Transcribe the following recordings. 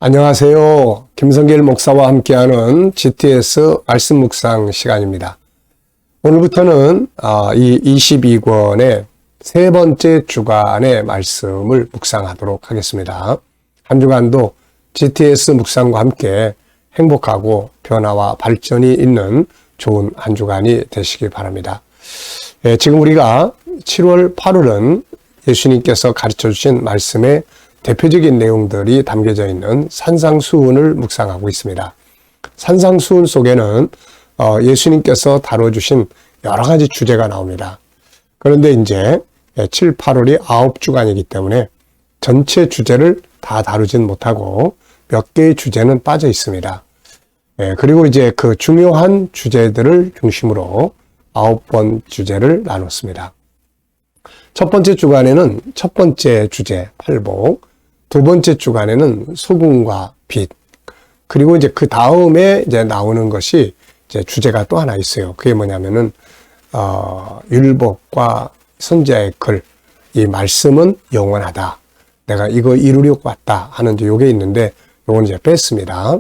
안녕하세요. 김성길 목사와 함께하는 GTS 말씀 묵상 시간입니다. 오늘부터는 이 22권의 세 번째 주간의 말씀을 묵상하도록 하겠습니다. 한 주간도 GTS 묵상과 함께 행복하고 변화와 발전이 있는 좋은 한 주간이 되시기 바랍니다. 지금 우리가 7월, 8월은 예수님께서 가르쳐 주신 말씀의 대표적인 내용들이 담겨져 있는 산상수훈을 묵상하고 있습니다. 산상수훈 속에는 예수님께서 다뤄주신 여러 가지 주제가 나옵니다. 그런데 이제 7, 8월이 9주간이기 때문에 전체 주제를 다 다루진 못하고 몇 개의 주제는 빠져 있습니다. 그리고 이제 그 중요한 주제들을 중심으로 9번 주제를 나눴습니다. 첫 번째 주간에는 첫 번째 주제, 팔복. 두 번째 주간에는 소금과 빛. 그리고 이제 그 다음에 이제 나오는 것이 이제 주제가 또 하나 있어요. 그게 뭐냐면은, 율법과 선지자의 글. 이 말씀은 영원하다. 내가 이거 이루려고 왔다. 하는 이제 요게 있는데, 요건 이제 뺐습니다.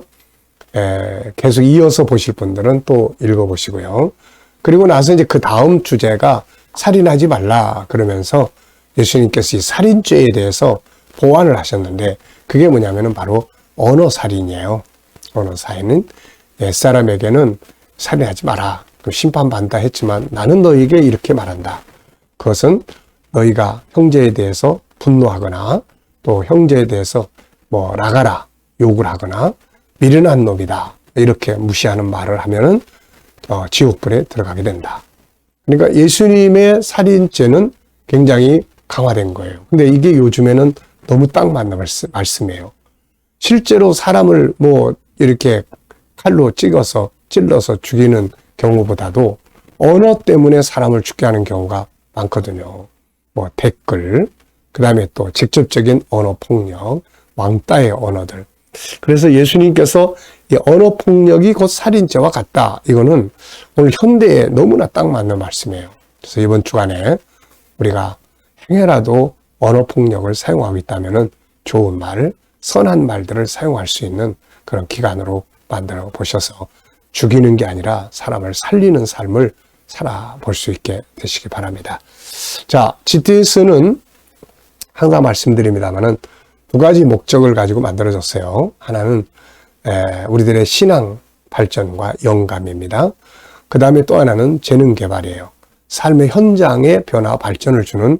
계속 이어서 보실 분들은 또 읽어보시고요. 그리고 나서 이제 그 다음 주제가 살인하지 말라. 그러면서 예수님께서 이 살인죄에 대해서 보완을 하셨는데 그게 뭐냐면은 바로 언어살인이에요. 언어살인은 옛사람에게는 살인하지 마라. 심판받는다 했지만 나는 너에게 이렇게 말한다. 그것은 너희가 형제에 대해서 분노하거나 또 형제에 대해서 뭐 나가라 욕을 하거나 미련한 놈이다. 이렇게 무시하는 말을 하면은 지옥불에 들어가게 된다. 그러니까 예수님의 살인죄는 굉장히 강화된 거예요. 근데 이게 요즘에는 너무 딱 맞는 말씀이에요. 실제로 사람을 뭐 이렇게 칼로 찔러서 죽이는 경우보다도 언어 때문에 사람을 죽게 하는 경우가 많거든요. 뭐 댓글, 그 다음에 또 직접적인 언어 폭력, 왕따의 언어들. 그래서 예수님께서 이 언어 폭력이 곧 살인죄와 같다. 이거는 오늘 현대에 너무나 딱 맞는 말씀이에요. 그래서 이번 주간에 우리가 행여라도 언어 폭력을 사용하고 있다면은 좋은 말, 선한 말들을 사용할 수 있는 그런 기간으로 만들어 보셔서 죽이는 게 아니라 사람을 살리는 삶을 살아볼 수 있게 되시기 바랍니다. 자, GTS는 항상 말씀드립니다만은 두 가지 목적을 가지고 만들어졌어요. 하나는 우리들의 신앙 발전과 영감입니다. 그 다음에 또 하나는 재능 개발이에요. 삶의 현장에 변화 발전을 주는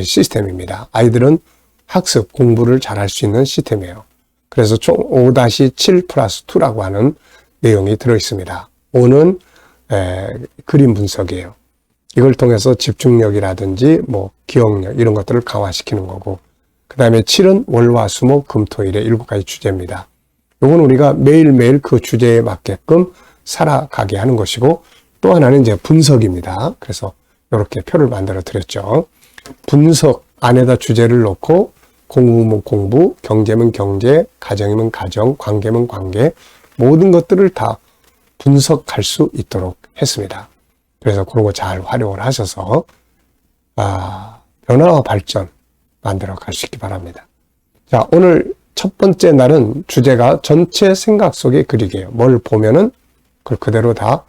시스템입니다. 아이들은 학습, 공부를 잘할 수 있는 시스템이에요. 그래서 총 5-7 플러스 2라고 하는 내용이 들어있습니다. 5는 그림 분석이에요. 이걸 통해서 집중력이라든지 뭐 기억력 이런 것들을 강화시키는 거고, 그 다음에 7은 월화수목 금토일의 7가지 주제입니다. 이건 우리가 매일매일 그 주제에 맞게끔 살아가게 하는 것이고, 또 하나는 이제 분석입니다. 그래서 이렇게 표를 만들어 드렸죠. 분석 안에다 주제를 놓고 공부면 공부, 경제면 경제, 가정이면 가정, 관계면 관계, 모든 것들을 다 분석할 수 있도록 했습니다. 그래서 그런 거 잘 활용을 하셔서 변화와 발전 만들어 갈 수 있기 바랍니다. 자, 오늘 첫 번째 날은 주제가 전체 생각 속의 그리기예요. 뭘 보면은 그걸 그대로 다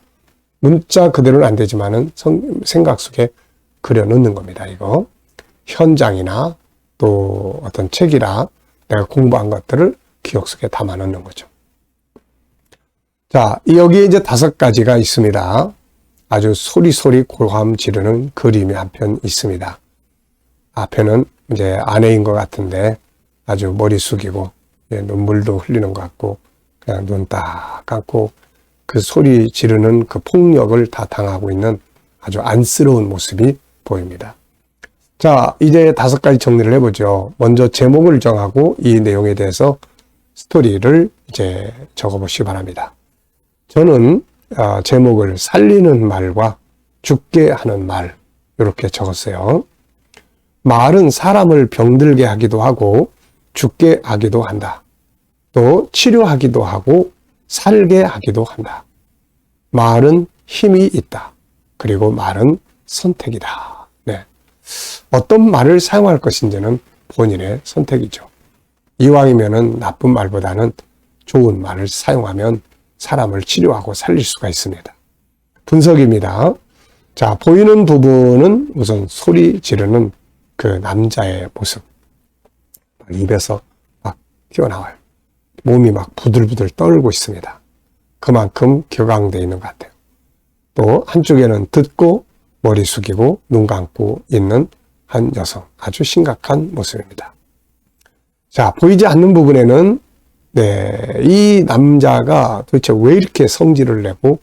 문자 그대로는 안 되지만은 생각 속에 그려 넣는 겁니다. 이거 현장이나 또 어떤 책이나 내가 공부한 것들을 기억 속에 담아 넣는 거죠. 자, 여기에 이제 5가지가 있습니다. 아주 소리소리 고함 지르는 그림이 한 편 있습니다. 앞에는 이제 아내인 것 같은데 아주 머리 숙이고 눈물도 흘리는 것 같고 그냥 눈 딱 감고 그 소리 지르는 그 폭력을 다 당하고 있는 아주 안쓰러운 모습이 보입니다. 자, 이제 5가지 정리를 해보죠. 먼저 제목을 정하고 이 내용에 대해서 스토리를 이제 적어보시기 바랍니다. 저는 제목을 살리는 말과 죽게 하는 말 이렇게 적었어요. 말은 사람을 병들게 하기도 하고 죽게 하기도 한다. 또 치료하기도 하고 살게 하기도 한다. 말은 힘이 있다. 그리고 말은 선택이다. 네. 어떤 말을 사용할 것인지는 본인의 선택이죠. 이왕이면은 나쁜 말보다는 좋은 말을 사용하면 사람을 치료하고 살릴 수가 있습니다. 분석입니다. 자, 보이는 부분은 우선 소리 지르는 그 남자의 모습. 입에서 막 튀어나와요. 몸이 막 부들부들 떨고 있습니다. 그만큼 격앙되어 있는 것 같아요. 또 한쪽에는 듣고 머리 숙이고 눈 감고 있는 한 여성. 아주 심각한 모습입니다. 자, 보이지 않는 부분에는 이 남자가 도대체 왜 이렇게 성질을 내고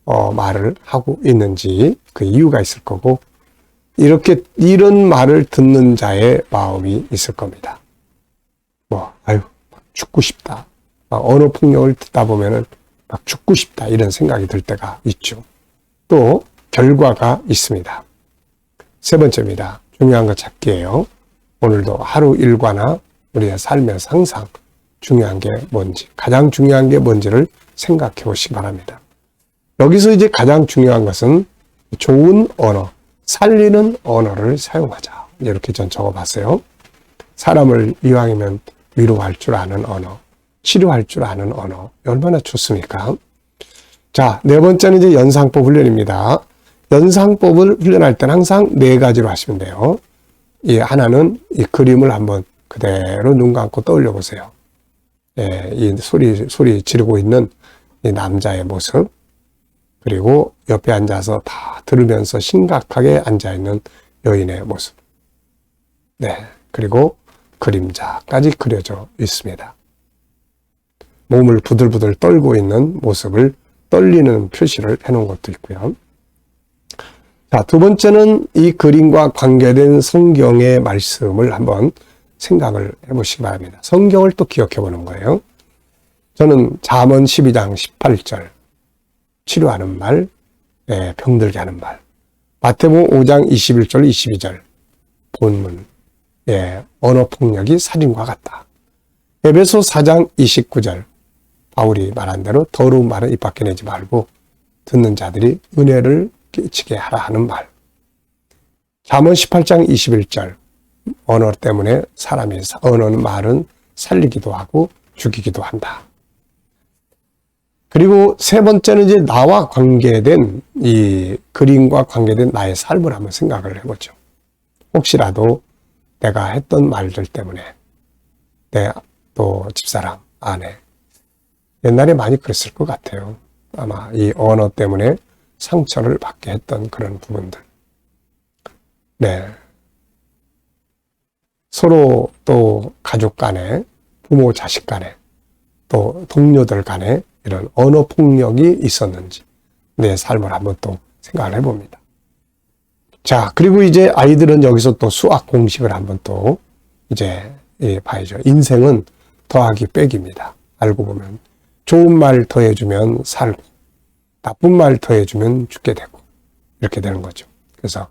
말을 하고 있는지 그 이유가 있을 거고, 이런 말을 듣는 자의 마음이 있을 겁니다. 아유, 죽고 싶다. 언어 폭력을 듣다 보면은 막 죽고 싶다. 이런 생각이 들 때가 있죠. 또 결과가 있습니다. 세 번째입니다. 중요한 거 찾기예요. 오늘도 하루 일과나 우리의 삶에서 항상 중요한 게 뭔지, 가장 중요한 게 뭔지를 생각해 보시기 바랍니다. 여기서 이제 가장 중요한 것은 좋은 언어, 살리는 언어를 사용하자. 이렇게 전 적어봤어요. 사람을 이왕이면 위로할 줄 아는 언어, 치료할 줄 아는 언어, 얼마나 좋습니까? 자, 네 번째는 이제 연상법 훈련입니다. 연상법을 훈련할 때는 항상 네 가지로 하시면 돼요. 하나는 이 그림을 한번 그대로 눈 감고 떠올려 보세요. 이 소리 지르고 있는 이 남자의 모습, 그리고 옆에 앉아서 다 들으면서 심각하게 앉아있는 여인의 모습. 그리고 그림자까지 그려져 있습니다. 몸을 부들부들 떨고 있는 모습을 떨리는 표시를 해놓은 것도 있고요. 자, 두 번째는 이 그림과 관계된 성경의 말씀을 한번 생각을 해보시기 바랍니다. 성경을 또 기억해 보는 거예요. 저는 잠언 12장 18절, 치료하는 말, 병들게 하는 말. 마태복음 5장 21절, 22절, 본문, 언어폭력이 살인과 같다. 에베소 4장 29절, 바울이 말한 대로 더러운 말은 입 밖에 내지 말고 듣는 자들이 은혜를 끼치게 하라 하는 말. 잠언 18장 21절, 언어 때문에 언어는 말은 살리기도 하고 죽이기도 한다. 그리고 세 번째는 이제 나와 관계된 이 그림과 관계된 나의 삶을 한번 생각을 해보죠. 혹시라도 내가 했던 말들 때문에 내 또 집사람, 아내, 옛날에 많이 그랬을 것 같아요. 아마 이 언어 때문에 상처를 받게 했던 그런 부분들. 서로 또 가족 간에, 부모 자식 간에, 또 동료들 간에 이런 언어 폭력이 있었는지 내 삶을 한번 또 생각을 해봅니다. 자, 그리고 이제 아이들은 여기서 또 수학 공식을 한번 또 이제 봐야죠. 인생은 더하기 빼기입니다. 알고 보면 좋은 말 더해주면 살고 나쁜 말 더해주면 죽게 되고 이렇게 되는 거죠. 그래서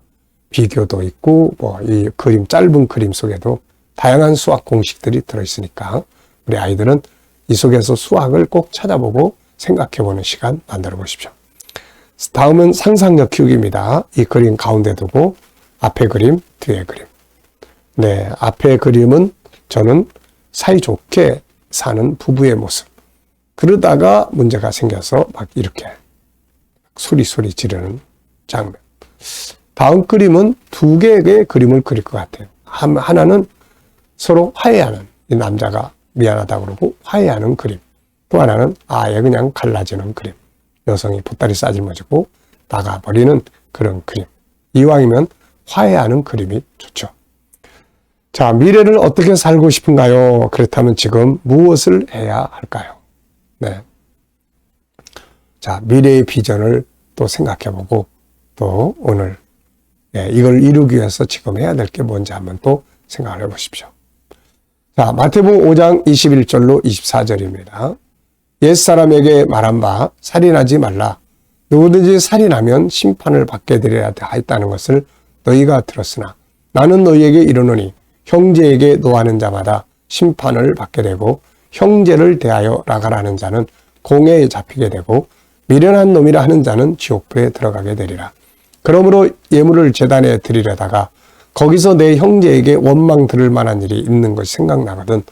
비교도 있고 이 그림, 짧은 그림 속에도 다양한 수학 공식들이 들어있으니까 우리 아이들은 이 속에서 수학을 꼭 찾아보고 생각해보는 시간 만들어 보십시오. 다음은 상상력 키우기입니다. 이 그림 가운데 두고 앞에 그림, 뒤에 그림. 앞에 그림은 저는 사이좋게 사는 부부의 모습. 그러다가 문제가 생겨서 막 이렇게 소리 지르는 장면. 다음 그림은 두 개의 그림을 그릴 것 같아요. 하나는 서로 화해하는, 이 남자가 미안하다고 그러고 화해하는 그림. 또 하나는 아예 그냥 갈라지는 그림. 여성이 보따리 싸질머지고 나가버리는 그런 그림. 이왕이면 화해하는 그림이 좋죠. 자, 미래를 어떻게 살고 싶은가요? 그렇다면 지금 무엇을 해야 할까요? 자, 미래의 비전을 또 생각해보고 또 오늘 이걸 이루기 위해서 지금 해야 될 게 뭔지 한번 또 생각을 해보십시오. 자, 마태복음 5장 21절로 24절입니다. 옛사람에게 말한 바 살인하지 말라. 누구든지 살인하면 심판을 받게 되리라 하였다는 것을 너희가 들었으나 나는 너희에게 이르노니 형제에게 노하는 자마다 심판을 받게 되고 형제를 대하여 나가라는 자는 공회에 잡히게 되고 미련한 놈이라 하는 자는 지옥불에 들어가게 되리라. 그러므로 예물을 제단에 드리려다가 거기서 내 형제에게 원망 들을 만한 일이 있는 것이 생각나거든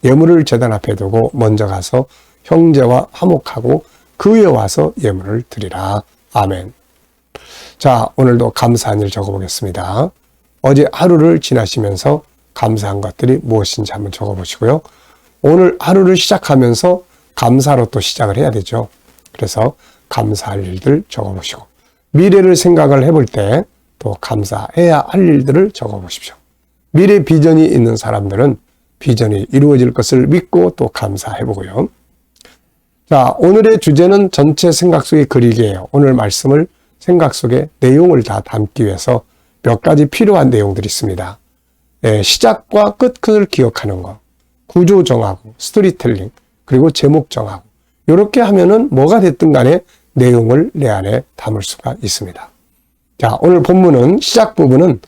예물을 제단 앞에 두고 먼저 가서 형제와 화목하고 그 위에 와서 예물을 드리라. 아멘. 자, 오늘도 감사한 일 적어보겠습니다. 어제 하루를 지나시면서 감사한 것들이 무엇인지 한번 적어보시고요. 오늘 하루를 시작하면서 감사로 또 시작을 해야 되죠. 그래서 감사할 일들 적어보시고 미래를 생각을 해볼 때 또 감사해야 할 일들을 적어보십시오. 미래 비전이 있는 사람들은 비전이 이루어질 것을 믿고 또 감사해보고요. 자, 오늘의 주제는 전체 생각 속에 그리기예요. 오늘 말씀을 생각 속에 내용을 다 담기 위해서 몇 가지 필요한 내용들이 있습니다. 시작과 끝을 기억하는 거, 구조 정하고 스토리텔링, 그리고 제목 정하고 이렇게 하면은 뭐가 됐든 간에 내용을 내 안에 담을 수가 있습니다. 자, 오늘 본문은 시작 부분은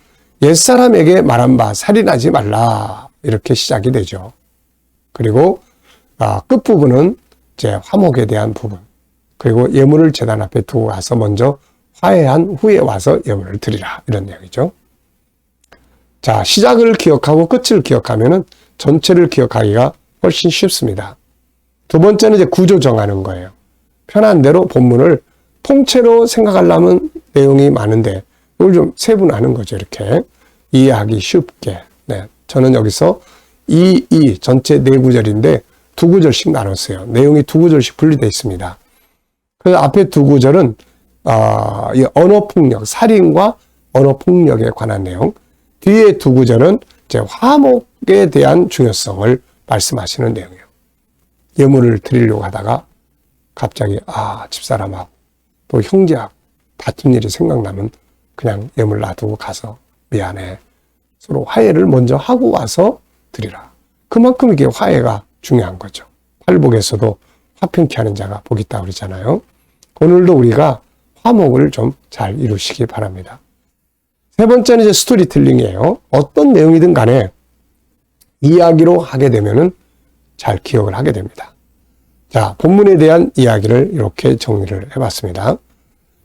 옛사람에게 말한 바 살인하지 말라 이렇게 시작이 되죠. 그리고 끝 부분은 이제 화목에 대한 부분, 그리고 예물을 제단 앞에 두고 가서 먼저 화해한 후에 와서 예물을 드리라 이런 내용이죠. 자, 시작을 기억하고 끝을 기억하면은 전체를 기억하기가 훨씬 쉽습니다. 두 번째는 이제 구조 정하는 거예요. 편한 대로 본문을 통째로 생각하려면 내용이 많은데 이걸 좀 세분하는 거죠. 이렇게 이해하기 쉽게. 네, 저는 여기서 전체 4구절인데 2구절씩 나눴어요. 내용이 2구절씩 분리되어 있습니다. 그래서 앞에 2구절은 이 언어폭력, 살인과 언어폭력에 관한 내용, 뒤에 2구절은 이제 화목에 대한 중요성을 말씀하시는 내용이에요. 예물을 드리려고 하다가 갑자기 집사람하고 또 형제하고 다툰 일이 생각나면 그냥 예물 놔두고 가서 미안해. 서로 화해를 먼저 하고 와서 드리라. 그만큼 이게 화해가 중요한 거죠. 팔복에서도 화평케 하는 자가 복이 있다고 그러잖아요. 오늘도 우리가 화목을 좀 잘 이루시기 바랍니다. 세 번째는 이제 스토리텔링이에요. 어떤 내용이든 간에 이야기로 하게 되면은 잘 기억을 하게 됩니다. 자, 본문에 대한 이야기를 이렇게 정리를 해봤습니다.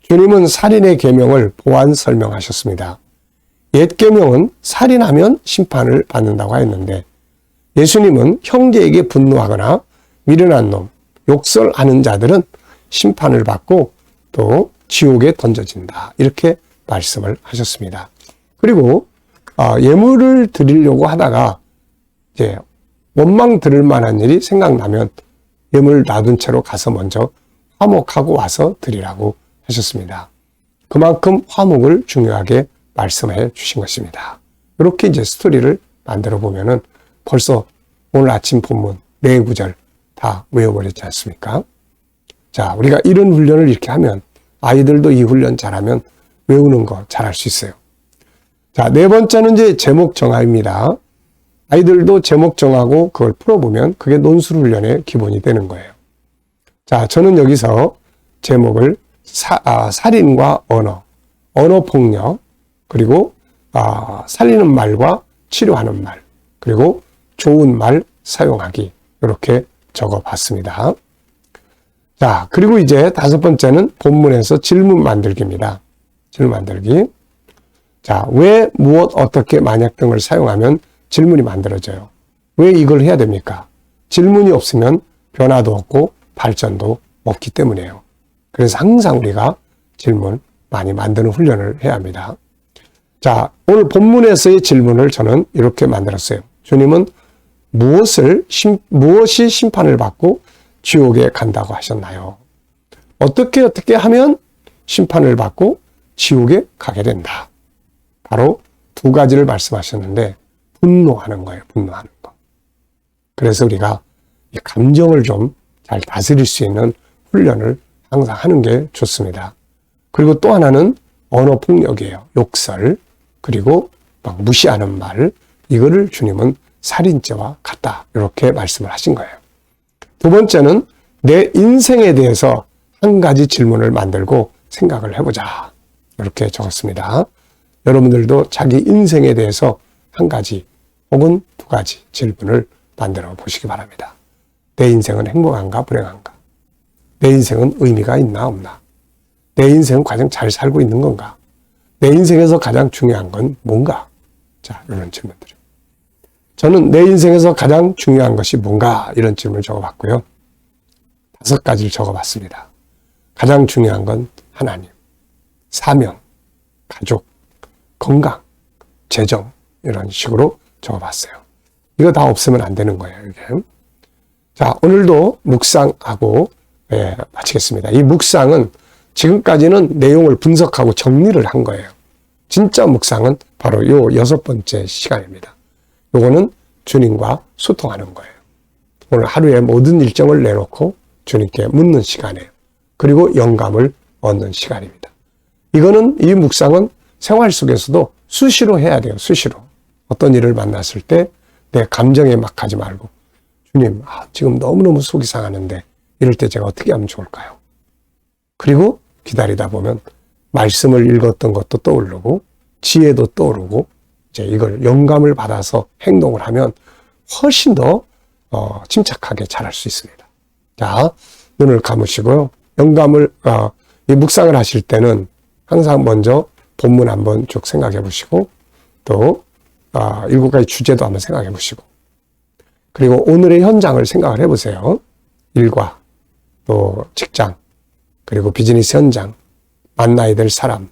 주님은 살인의 계명을 보완 설명하셨습니다. 옛 계명은 살인하면 심판을 받는다고 하였는데 예수님은 형제에게 분노하거나 미련한 놈, 욕설하는 자들은 심판을 받고 또 지옥에 던져진다. 이렇게 말씀을 하셨습니다. 그리고 예물을 드리려고 하다가 이제 원망 들을 만한 일이 생각나면 예물 놔둔 채로 가서 먼저 화목하고 와서 드리라고 하셨습니다. 그만큼 화목을 중요하게 말씀해 주신 것입니다. 이렇게 이제 스토리를 만들어 보면은 벌써 오늘 아침 본문 4구절 다 외워버렸지 않습니까? 자, 우리가 이런 훈련을 이렇게 하면 아이들도 이 훈련 잘하면 외우는 거 잘할 수 있어요. 자, 4번째는 이제 제목 정하입니다. 아이들도 제목 정하고 그걸 풀어보면 그게 논술 훈련의 기본이 되는 거예요. 자, 저는 여기서 제목을 살인과 언어폭력, 그리고 살리는 말과 치료하는 말, 그리고 좋은 말 사용하기 이렇게 적어봤습니다. 자, 그리고 이제 5번째는 본문에서 질문 만들기입니다. 질문 만들기. 자, 왜, 무엇, 어떻게, 만약 등을 사용하면 질문이 만들어져요. 왜 이걸 해야 됩니까? 질문이 없으면 변화도 없고 발전도 없기 때문이에요. 그래서 항상 우리가 질문 많이 만드는 훈련을 해야 합니다. 자, 오늘 본문에서의 질문을 저는 이렇게 만들었어요. 주님은 무엇이 심판을 받고 지옥에 간다고 하셨나요? 어떻게 하면 심판을 받고 지옥에 가게 된다. 바로 2가지를 말씀하셨는데 분노하는 거예요. 분노하는 거. 그래서 우리가 이 감정을 좀 잘 다스릴 수 있는 훈련을 항상 하는 게 좋습니다. 그리고 또 하나는 언어폭력이에요. 욕설, 그리고 막 무시하는 말, 이거를 주님은 살인죄와 같다. 이렇게 말씀을 하신 거예요. 2번째는 내 인생에 대해서 한 가지 질문을 만들고 생각을 해보자. 이렇게 적었습니다. 여러분들도 자기 인생에 대해서 한 가지 혹은 2가지 질문을 만들어 보시기 바랍니다. 내 인생은 행복한가 불행한가? 내 인생은 의미가 있나 없나? 내 인생은 가장 잘 살고 있는 건가? 내 인생에서 가장 중요한 건 뭔가? 자, 이런 질문들. 저는 내 인생에서 가장 중요한 것이 뭔가 이런 질문을 적어봤고요. 5가지를 적어봤습니다. 가장 중요한 건 하나님, 사명, 가족, 건강, 재정 이런 식으로 적어봤어요. 이거 다 없으면 안 되는 거예요. 이게. 자, 오늘도 묵상하고 마치겠습니다. 이 묵상은 지금까지는 내용을 분석하고 정리를 한 거예요. 진짜 묵상은 바로 요 6번째 시간입니다. 요거는 주님과 소통하는 거예요. 오늘 하루에 모든 일정을 내놓고 주님께 묻는 시간이에요. 그리고 영감을 얻는 시간입니다. 이거는 이 묵상은 생활 속에서도 수시로 해야 돼요. 수시로. 어떤 일을 만났을 때 내 감정에 막 가지 말고 주님, 지금 너무너무 속이 상하는데 이럴 때 제가 어떻게 하면 좋을까요? 그리고 기다리다 보면 말씀을 읽었던 것도 떠오르고 지혜도 떠오르고 이제 이걸 영감을 받아서 행동을 하면 훨씬 더 침착하게 잘할 수 있습니다. 자, 눈을 감으시고요. 영감을 이 묵상을 하실 때는 항상 먼저 본문 한번 쭉 생각해 보시고 또 7가지 주제도 한번 생각해 보시고 그리고 오늘의 현장을 생각을 해 보세요. 일과 또 직장 그리고 비즈니스 현장, 만나야 될 사람,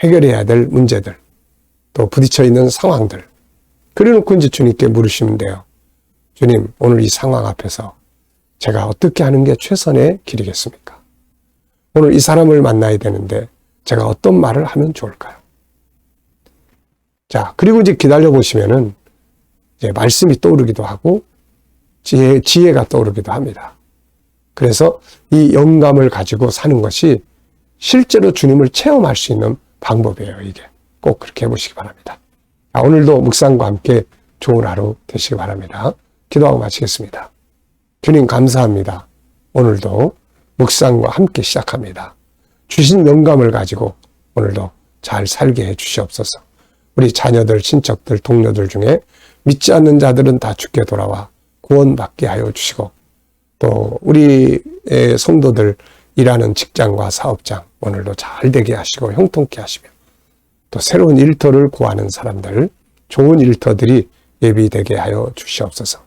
해결해야 될 문제들, 또 부딪혀 있는 상황들. 그래놓고 이제 주님께 물으시면 돼요. 주님, 오늘 이 상황 앞에서 제가 어떻게 하는 게 최선의 길이겠습니까? 오늘 이 사람을 만나야 되는데 제가 어떤 말을 하면 좋을까요? 자, 그리고 이제 기다려보시면은 이제 말씀이 떠오르기도 하고 지혜가 떠오르기도 합니다. 그래서 이 영감을 가지고 사는 것이 실제로 주님을 체험할 수 있는 방법이에요. 이게 꼭 그렇게 해보시기 바랍니다. 오늘도 묵상과 함께 좋은 하루 되시기 바랍니다. 기도하고 마치겠습니다. 주님 감사합니다. 오늘도 묵상과 함께 시작합니다. 주신 영감을 가지고 오늘도 잘 살게 해 주시옵소서. 우리 자녀들, 친척들, 동료들 중에 믿지 않는 자들은 다 주께 돌아와 구원받게 하여 주시고 또 우리의 성도들 일하는 직장과 사업장 오늘도 잘 되게 하시고 형통케 하시며 또 새로운 일터를 구하는 사람들, 좋은 일터들이 예비되게 하여 주시옵소서.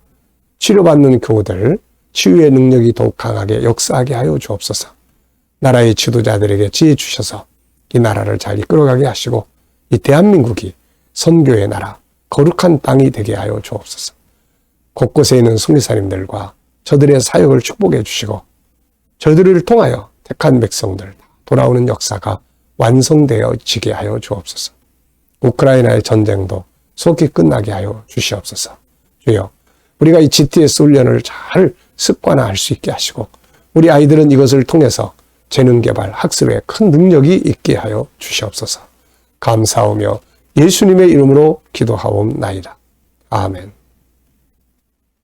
치료받는 교우들, 치유의 능력이 더욱 강하게 역사하게 하여 주옵소서. 나라의 지도자들에게 지혜 주셔서 이 나라를 잘 이끌어가게 하시고 이 대한민국이 선교의 나라, 거룩한 땅이 되게 하여 주옵소서. 곳곳에 있는 선교사님들과 저들의 사역을 축복해 주시고 저들을 통하여 택한 백성들 돌아오는 역사가 완성되어지게 하여 주옵소서. 우크라이나의 전쟁도 속히 끝나게 하여 주시옵소서. 주여, 우리가 이 GTS 훈련을 잘 습관화할 수 있게 하시고 우리 아이들은 이것을 통해서 재능개발, 학습에 큰 능력이 있게 하여 주시옵소서. 감사하며 예수님의 이름으로 기도하옵나이다. 아멘.